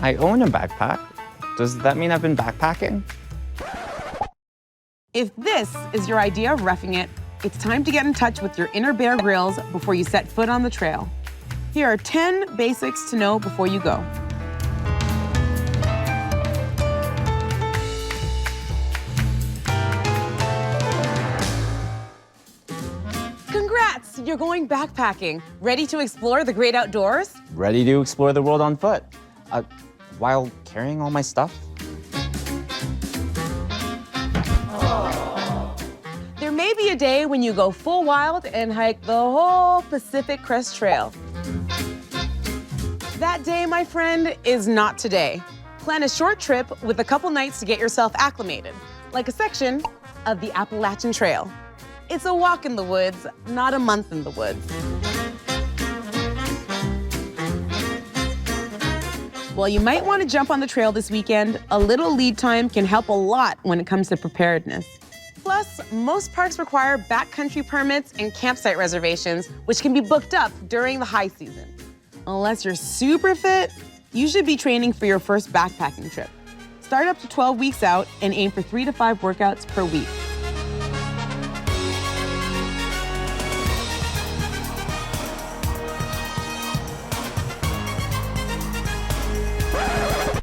I own a backpack. Does that mean I've been backpacking? If this is your idea of roughing it, it's time to get in touch with your inner Bear Grylls before you set foot on the trail. Here are 10 basics to know before you go. Congrats! You're going backpacking. Ready to explore the great outdoors? Ready to explore the world on foot. While carrying all my stuff? There may be a day when you go full wild and hike the whole Pacific Crest Trail. That day, my friend, is not today. Plan a short trip with a couple nights to get yourself acclimated, like a section of the Appalachian Trail. It's a walk in the woods, not a month in the woods. While you might want to jump on the trail this weekend, a little lead time can help a lot when it comes to preparedness. Plus, most parks require backcountry permits and campsite reservations, which can be booked up during the high season. Unless you're super fit, you should be training for your first backpacking trip. Start up to 12 weeks out and aim for 3 to 5 workouts per week.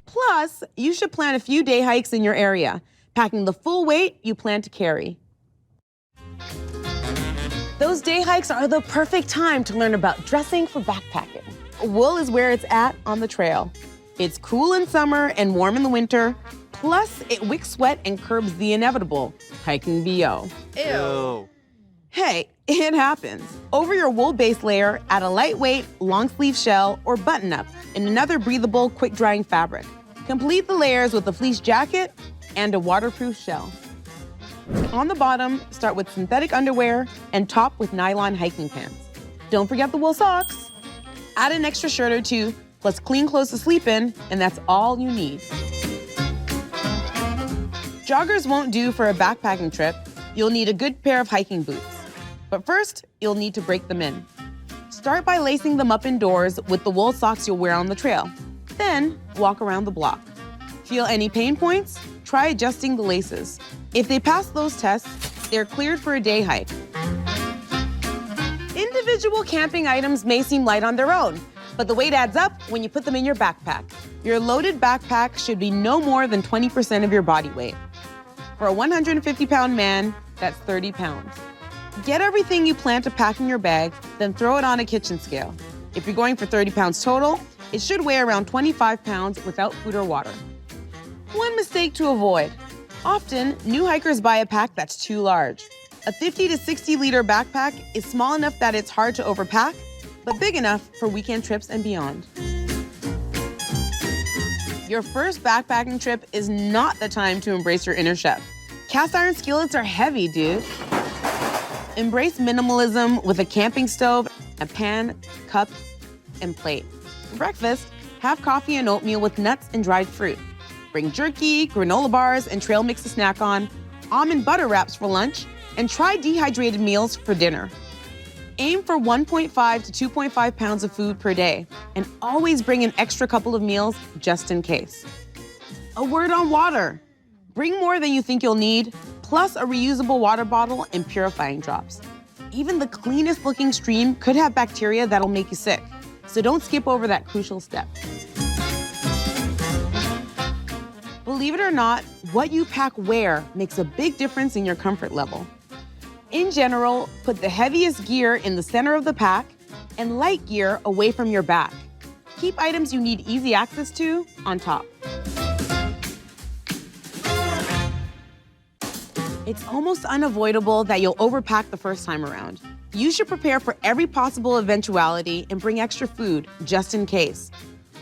Plus, you should plan a few day hikes in your area, packing the full weight you plan to carry. Those day hikes are the perfect time to learn about dressing for backpacking. Wool is where it's at on the trail. It's cool in summer and warm in the winter. Plus, it wicks sweat and curbs the inevitable, hiking BO. Ew. Hey, it happens. Over your wool base layer, add a lightweight, long-sleeve shell or button-up in another breathable, quick-drying fabric. Complete the layers with a fleece jacket and a waterproof shell. On the bottom, start with synthetic underwear and top with nylon hiking pants. Don't forget the wool socks. Add an extra shirt or two, plus clean clothes to sleep in, and that's all you need. Joggers won't do for a backpacking trip. You'll need a good pair of hiking boots. But first, you'll need to break them in. Start by lacing them up indoors with the wool socks you'll wear on the trail. Then, walk around the block. Feel any pain points? Try adjusting the laces. If they pass those tests, they're cleared for a day hike. Individual camping items may seem light on their own, but the weight adds up when you put them in your backpack. Your loaded backpack should be no more than 20% of your body weight. For a 150-pound man, that's 30 pounds. Get everything you plan to pack in your bag, then throw it on a kitchen scale. If you're going for 30 pounds total, it should weigh around 25 pounds without food or water. One mistake to avoid. Often, new hikers buy a pack that's too large. A 50 to 60 liter backpack is small enough that it's hard to overpack, but big enough for weekend trips and beyond. Your first backpacking trip is not the time to embrace your inner chef. Cast iron skillets are heavy, dude. Embrace minimalism with a camping stove, a pan, cup, and plate. For breakfast, have coffee and oatmeal with nuts and dried fruit. Bring jerky, granola bars, and trail mix to snack on, almond butter wraps for lunch, and try dehydrated meals for dinner. Aim for 1.5 to 2.5 pounds of food per day, and always bring an extra couple of meals just in case. A word on water. Bring more than you think you'll need, plus a reusable water bottle and purifying drops. Even the cleanest looking stream could have bacteria that'll make you sick, so don't skip over that crucial step. Believe it or not, what you pack where makes a big difference in your comfort level. In general, put the heaviest gear in the center of the pack and light gear away from your back. Keep items you need easy access to on top. It's almost unavoidable that you'll overpack the first time around. You should prepare for every possible eventuality and bring extra food just in case.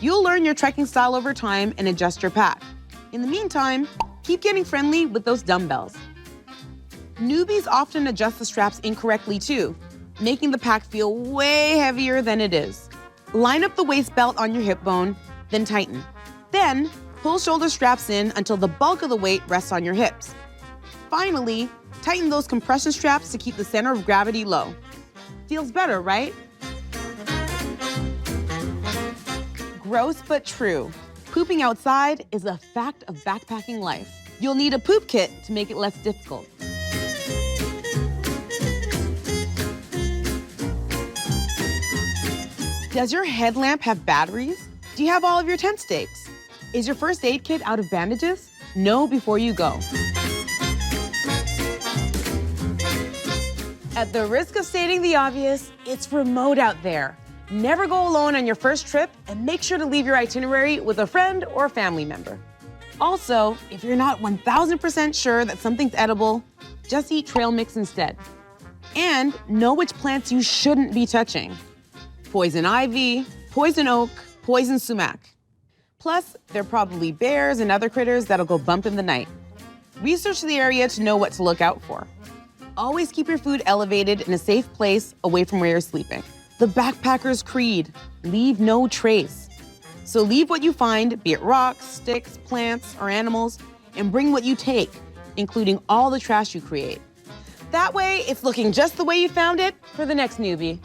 You'll learn your trekking style over time and adjust your pack. In the meantime, keep getting friendly with those dumbbells. Newbies often adjust the straps incorrectly too, making the pack feel way heavier than it is. Line up the waist belt on your hip bone, then tighten. Then, pull shoulder straps in until the bulk of the weight rests on your hips. Finally, tighten those compression straps to keep the center of gravity low. Feels better, right? Gross but true. Pooping outside is a fact of backpacking life. You'll need a poop kit to make it less difficult. Does your headlamp have batteries? Do you have all of your tent stakes? Is your first aid kit out of bandages? Know before you go. At the risk of stating the obvious, it's remote out there. Never go alone on your first trip, and make sure to leave your itinerary with a friend or a family member. Also, if you're not 1000% sure that something's edible, just eat trail mix instead. And know which plants you shouldn't be touching. Poison ivy, poison oak, poison sumac. Plus, there are probably bears and other critters that'll go bump in the night. Research the area to know what to look out for. Always keep your food elevated in a safe place away from where you're sleeping. The backpacker's creed, leave no trace. So leave what you find, be it rocks, sticks, plants, or animals, and bring what you take, including all the trash you create. That way, it's looking just the way you found it for the next newbie.